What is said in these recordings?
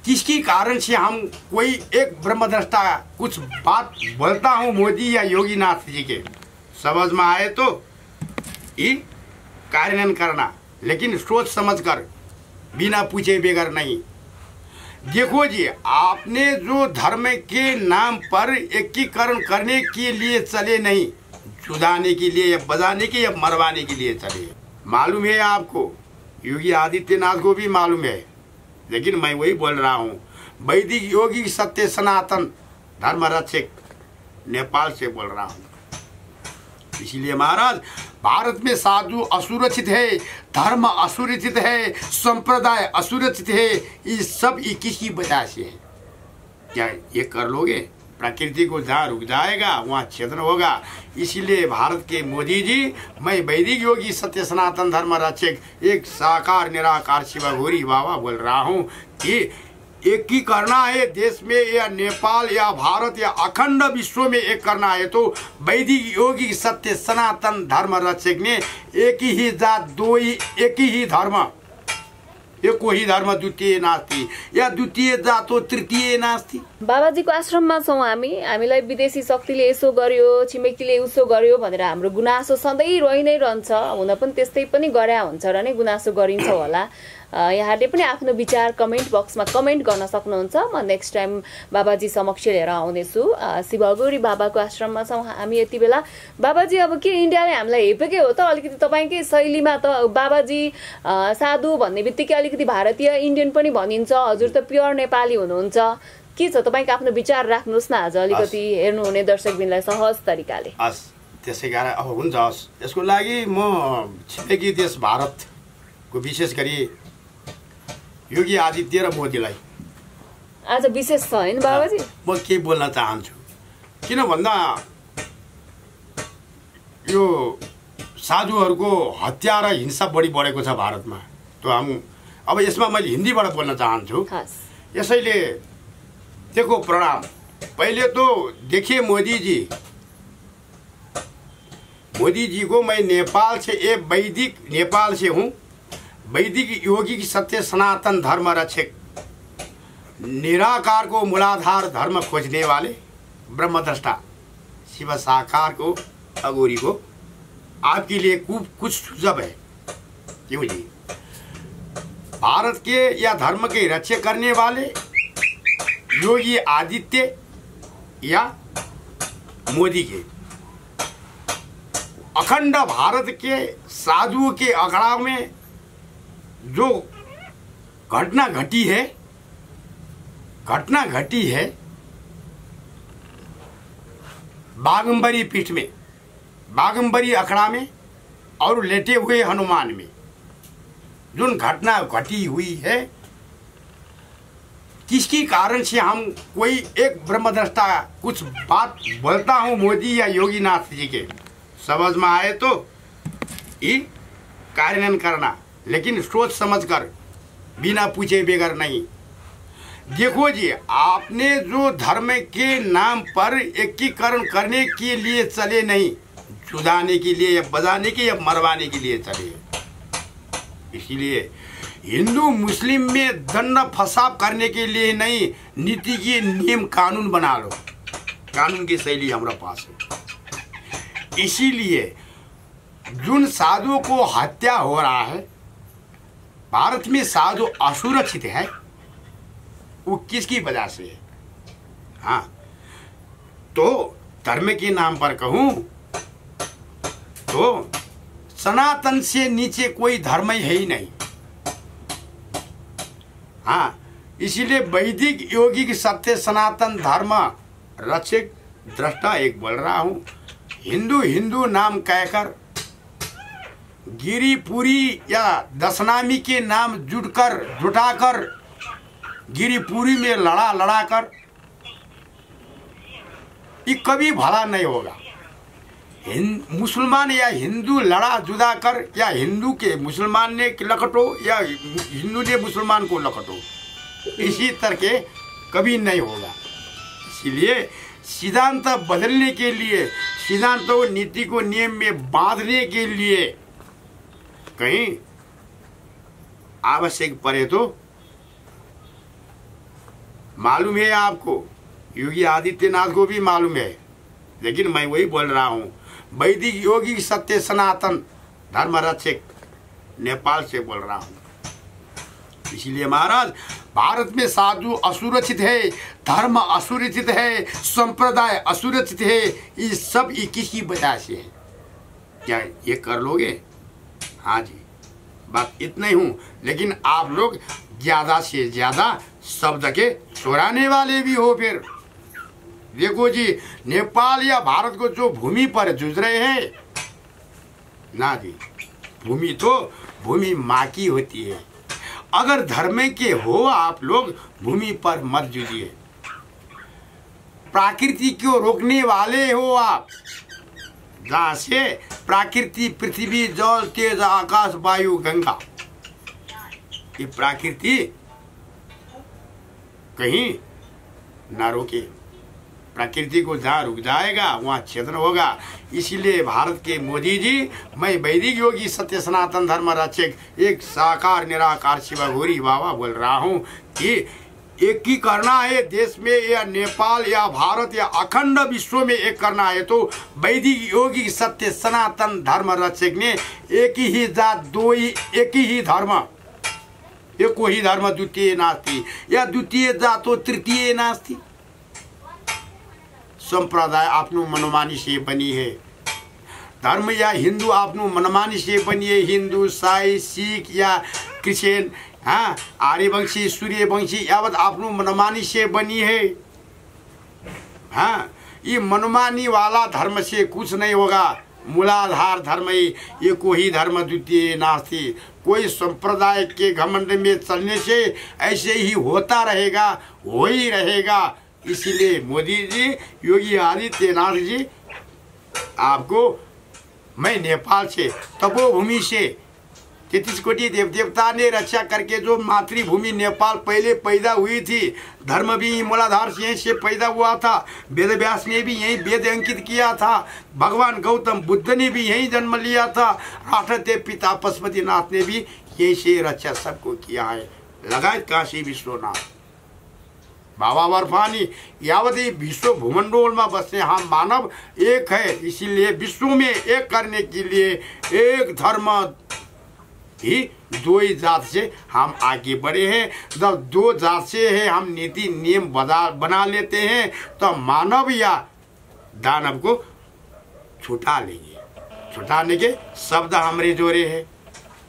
किसकी कारण से हम कोई एक ब्रह्मदृष्टा कुछ बात बोलता हूँ मोदी या योगीनाथ जी के समझ में आए तो ये कार्यान्वयन करना, लेकिन सोच समझ कर, बिना पूछे बगैर नहीं। देखो जी, आपने जो धर्म के नाम पर एकीकरण करने के लिए चले नहीं, जुदाने के लिए या बजाने के या मरवाने के लिए चले। मालूम है आपको, योगी आदित्यनाथ को भी मालूम है, लेकिन मैं वही बोल रहा हूँ। वैदिक योगी सत्य सनातन धर्म रक्षक नेपाल से बोल रहा हूँ। इसीलिए महाराज, भारत में साधु असुरक्षित है, धर्म असुरक्षित है, संप्रदाय असुरक्षित है। ये सब 21 की वजह से है। क्या ये कर लोगे? प्रकृति को जहाँ रुक जाएगा वहाँ छेदन होगा। इसीलिए भारत के मोदी जी, मैं वैदिक योगी सत्य सनातन धर्म रक्षक एक साकार निराकार शिव घोरी बाबा बोल रहा हूँ कि एक ही करना है देश में, या नेपाल या भारत या अखंड विश्व में एक करना है तो वैदिक योगी सत्य सनातन धर्म रक्षक ने एक ही जात दो ही, एक ही धर्म, एक ही धर्म द्वितीय नास्ति, या द्वितीय जातो तृतीय नास्ति। बाबाजीको आश्रममा छौँ हामीलाई विदेशी शक्तिले यसो गर्यो, छिमेकीले उसो गर्यो भनेर हाम्रो गुनासो सधैँ रहि नै रहन्छ। हुन पनि त्यस्तै पनि गरे हुन्छ र नै गुनासो गरिन्छ होला। यहाँले पनि आफ्नो विचार कमेन्ट बक्समा कमेन्ट गर्न सक्नुहुन्छ। म नेक्स्ट टाइम बाबाजी समक्ष लिएर आउनेछु। शिव घोरी बाबाको आश्रममा छौँ हामी यति बेला। बाबाजी, अब के इन्डियाले हामीलाई हेपेकै हो त? अलिकति तपाईँकै शैलीमा त बाबाजी साधु भन्ने बित्तिकै अलिकति भारतीय इन्डियन पनि भनिन्छ। हजुर त प्योर नेपाली हुनुहुन्छ। के छ तपाईँको आफ्नो विचार राख्नुहोस् न आज अलिकति हेर्नुहुने दर्शकबिनलाई सहज तरिकाले। हस्, त्यसै कारण अब हुन्छ। हस्, यसको लागि म छिमेकी देश भारतको विशेष गरी योगी आदित्य र मोदीलाई आज विशेष छ हैन बाबाजी? म के बोल्न चाहन्छु, किन भन्दा यो साधुहरूको हत्या र हिंसा बढी बढेको छ भारतमा। तो हम अब यसमा मैले हिन्दीबाट बोल्न चाहन्छु। यसैले देखो प्रणाम। पहले तो देखिए मोदी जी को मैं नेपाल से, एक वैदिक नेपाल से हूँ, वैदिक योगी की सत्य सनातन धर्म रक्षक, निराकार को मूलाधार धर्म खोजने वाले ब्रह्मदृष्टा शिव साकार को अघोरी को आपके लिए कुछ सुझाव है। क्यों जी? भारत के या धर्म के रक्षा करने वाले योगी आदित्य या मोदी के, अखंड भारत के साधुओं के अखाड़ा में जो घटना घटी है बागंबरी पीठ में, बागंबरी अखाड़ा में और लेटे हुए हनुमान में जो घटना घटी हुई है, किसकी कारण से हम कोई एक ब्रह्मदृष्टा कुछ बात बोलता हूँ मोदी या योगीनाथ जी के समझ में आए तो ये कार्यान्वयन करना, लेकिन सोच समझ कर, बिना पूछे बगैर नहीं। देखो जी, आपने जो धर्म के नाम पर एकीकरण करने के लिए चले नहीं, जुदाने के लिए या बजाने के या मरवाने के लिए चले। इसीलिए हिंदू मुस्लिम में दंड फसाद करने के लिए नहीं, नीति की नियम कानून बना लो। कानून की शैली हमारे पास है। इसीलिए जिन साधुओं को हत्या हो रहा है, भारत में साधु असुरक्षित है, वो किसकी वजह से है? हाँ, तो धर्म के नाम पर कहूं तो सनातन से नीचे कोई धर्म ही है ही नहीं। हाँ, इसीलिए वैदिक योगी की सत्य सनातन धर्म रक्षक दृष्टा एक बोल रहा हूं। हिंदू हिंदू नाम कहकर, गिरिपुरी या दशनामी के नाम जुटाकर गिरिपुरी में लड़ाकर ये कभी भला नहीं होगा। मुसलमान या हिंदू लड़ा जुदा कर, या हिंदू के मुसलमान ने लकटो या हिंदू ने मुसलमान को लकटो, इसी तरह के कभी नहीं होगा। इसीलिए सिद्धांत बदलने के लिए, सिद्धांतों नीति को नियम में बांधने के लिए कहीं आवश्यक पड़े तो मालूम है आपको, योगी आदित्यनाथ को भी मालूम है, लेकिन मैं वही बोल रहा हूँ। वैदिक योगी सत्य सनातन धर्म रक्षक नेपाल से बोल रहा हूँ। इसलिए महाराज, भारत में साधु असुरक्षित है, धर्म असुरक्षित है, संप्रदाय असुरक्षित है। ये सब 21 की वजह से है। क्या ये कर लोगे? हाँ जी, बात इतना ही हूँ। लेकिन आप लोग ज्यादा से ज्यादा शब्द के चुराने वाले भी हो। फिर देखो जी, नेपाल या भारत को जो भूमि पर जूझ रहे हैं ना जी, भूमि तो भूमि माँ की होती है। अगर धर्म के हो आप लोग, भूमि पर मत जूझिए। प्रकृति को रोकने वाले हो आप, जहाँ से प्रकृति पृथ्वी जल तेज आकाश वायु गंगा, ये प्रकृति कहीं ना रोके। प्रकृति को जहाँ रुक जाएगा वहाँ छेदन होगा। इसीलिए भारत के मोदी जी, मैं वैदिक योगी सत्य सनातन धर्म रक्षक एक साकार निराकार शिवघोरी बाबा बोल रहा हूँ कि एक ही करना है देश में, या नेपाल या भारत या अखंड विश्व में एक करना है तो वैदिक योगी सत्य सनातन धर्म रक्षक ने एक ही जात दो ही, एक ही धर्म, एको ही धर्म द्वितीय नास्ति, या द्वितीय जातो तृतीय नास्ति। संप्रदाय आफ्नो मनमानी से बनी है, धर्म या हिंदू आफ्नो मनमानी से बनी है। हिंदू, साई, सिख या क्रिश्चियन, हाँ, आर्यवंशी, सूर्यवंशी, यावत आफ्नो मनमानी से बनी है। हाँ, ये मनमानी वाला धर्म से कुछ नहीं होगा। मूलाधार धर्म ही, ये कोई धर्म द्वितीय नास्ति। कोई संप्रदाय के घमंड में चलने से ऐसे ही होता रहेगा, हो ही रहेगा। इसीलिए मोदी जी, योगी आदित्यनाथ जी, आपको मैं नेपाल से, तपोभूमि से 33 कोटि देव देवता ने रक्षा करके जो मातृभूमि नेपाल पहले पैदा हुई थी, धर्म भी मूलाधार से यहीं से पैदा हुआ था। वेद व्यास ने भी यहीं वेद अंकित किया था। भगवान गौतम बुद्ध ने भी यहीं जन्म लिया था। राष्ट्रदेव पिता पशुपतिनाथ ने भी यहीं से रक्षा सबको किया है। लगायत काशी विश्वनाथ, बाबा बर्फानी, यावती विश्व भूमंडल में बसने हम मानव एक है। इसीलिए विश्व में एक करने के लिए एक धर्म ही दो ही जात से हम आगे बढ़े हैं। जब दो जात से है हम नीति नियम बना लेते हैं तो मानव या दानव को छुटा लेंगे। छुटाने के शब्द हमारे जोड़े हैं।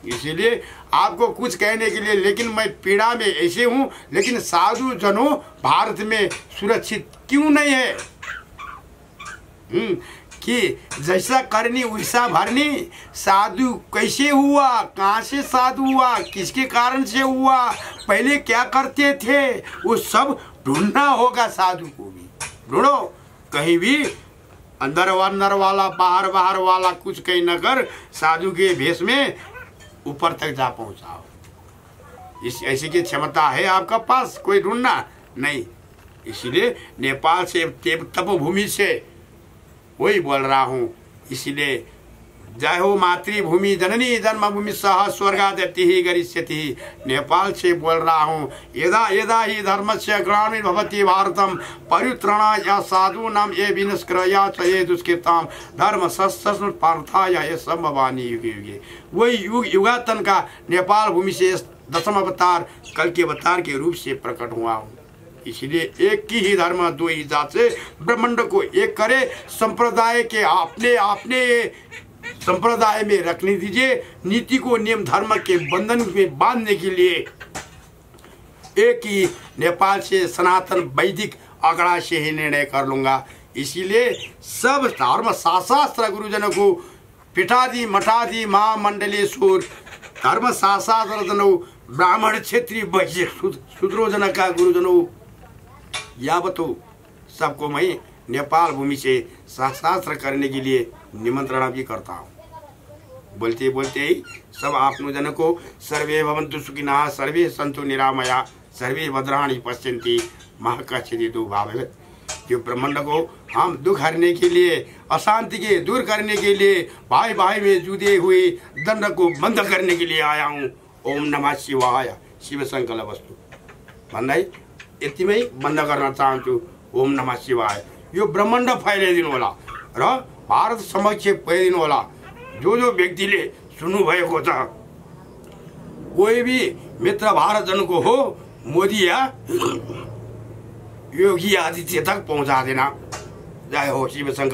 इसीलिए आपको कुछ कहने के लिए, लेकिन मैं पीड़ा में ऐसे हूँ, लेकिन साधु जनों भारत में सुरक्षित क्यों नहीं है? कि जैसा करनी वैसा भरनी। साधु कैसे हुआ, कहाँ से साधु हुआ, किसके कारण से हुआ, पहले क्या करते थे, वो सब ढूंढना होगा। साधु को भी ढूंढो, कहीं भी अंदर अंदर वाला बाहर बाहर वाला कुछ कहीं न कर, साधु के भेष में ऊपर तक जा पहुंचाओ। इस ऐसी की क्षमता है आपका पास, कोई ढूंढना नहीं। इसीलिए नेपाल से तपोभूमि से वही बोल रहा हूँ। इसीलिए जय हो मातृभूमि जननी जन्मभूमि सह स्वर्गादति ही गरिष्यति। नेपाल से बोल रहा हूँ। यदा यदा ही धर्मस्य ग्लानिर् भवति भारतम परित्राणाय या साधूनां ये विनष्क्रिया च ये दुष्कृताम धर्म संस्थापनार्थाय ये संभवानि युगे युगे। वही युग युगातन का नेपाल भूमि से 10वां अवतार कल के अवतार के रूप से प्रकट हुआ हूँ। इसलिए एक ही धर्म दो ही जात से ब्रह्मांड को एक करे। संप्रदाय के अपने संप्रदाय में रखने दीजिए। नीति को नियम धर्म के बंधन में बांधने के लिए एक ही नेपाल से सनातन वैदिक अगड़ा से ही निर्णय कर लूंगा। इसीलिए सब धर्म शास्त्र गुरुजनों को पीठादि मठादि महामंडलेश्वर धर्म शास्त्र जनों ब्राह्मण क्षेत्रीय वैश्य शूद्रोजन का गुरुजनों यावतो सबको मैं नेपाल भूमि से शास्त्र करने के लिए निमंत्रण भी करता हूँ। बोलते बोलते ही सब आपनो जन को सर्वे भवन्तु सुखिनः सर्वे सन्तु निरामया सर्वे भद्राणि पश्यन्ति मा कश्चित् दुःखं भवेत्। जो ब्रह्मांड को हम दुख हरने के लिए, अशांति के दूर करने के लिए, भाई भाई में जुड़े हुए दंड को बंद करने के लिए आया हूँ। ओम नमः शिवाय। शिव संकल्प वस्तु भन्दै यतिमै बन्द गर्न चाहन्छु। ओम नमः शिवाय। यो ब्रह्माण्ड फैलाइदिनु होला र भारत समक्ष पुर्याइदिनु होला। जो व्यक्तिले सुन्नुभएको छ, कोही भी मित्र भारतजनको हो, मोदी या योगी आदित्य तक पहुँचा देना। जय हो शिव शंकर।